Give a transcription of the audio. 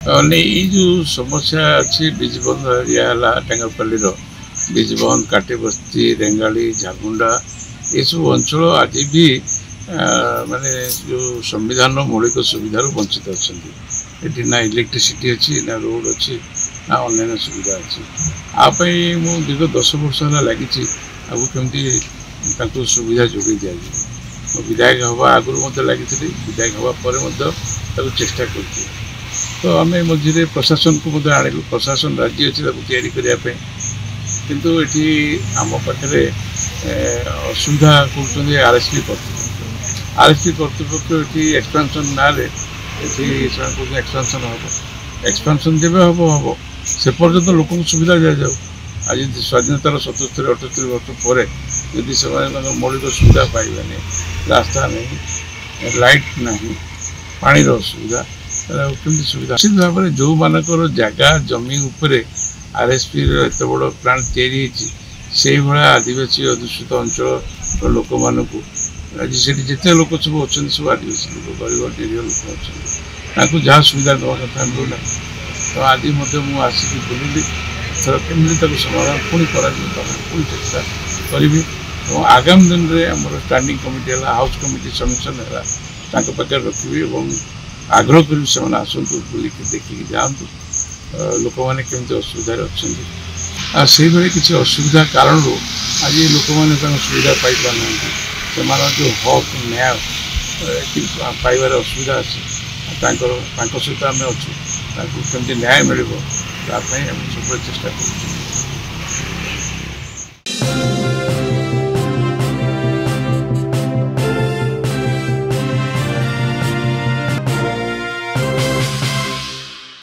ये जो समस्या अच्छी बीजबंध एरिया टेंगापल्ली बीजबंध काटेबस्ती रेंगाली झामुंडा ये सब अंचल आज भी माने जो संविधान मौलिक सुविधार वंचित अच्छा ये ना इलेक्ट्रिसिटी अच्छी ना रोड अच्छी ना अन्य सुविधा अच्छी आप दीर्घ 10 वर्ष है लगी कमी सुविधा जोगे दि विधायक हवा आगुरी लगी विधायक हवा पर चेष्टा कर तो आम मझे प्रशासन को आणलु प्रशासन राजी अच्छे करने किंतु ये आम पाखे असुविधा कर आरएसपी कर्तृपक्ष ये एक्सपेंशन ना एक्सपेंशन हम एक्सपेंशन जब हम हम से पर्यंत लोक सुविधा दि जाऊ आज स्वाधीनतार 77-78 वर्ष पर यदि से मौलिक सुविधा पाइबानी रास्ता नहीं लाइट नहीं पानी असुविधा कमी सुविधा निश्चित भाव में जो मानकर जगह जमी उपरे आरएसपी एत बड़ प्लांट या आदिवासी अधुषित अंचल लोक मानक आज से जिते लोक सब अच्छा सब आदिवासी लोक गरीब निरीह लोक अच्छा जहाँ सुविधा दवा कथा मिलूना तो आज मुझे बुलिली थर केमी समाधान पुणी पुणी चेष्टा करी और आगामी दिन में आम स्टैंडिंग कमिटी है हाउस कमिटी समीक्षन है पाखे रखी और आग्रह कर आसतु बुलिक देखिए जातु लोक मैंने केमी असुविधा अच्छा से किसी असुविधा कारण आज लोक मैंने सुविधा पाई पाना से जो हक न्याय पाइबार असुविधा अच्छी सहित आम अच्छे कमी न्याय मिल सब चेष्टा कर।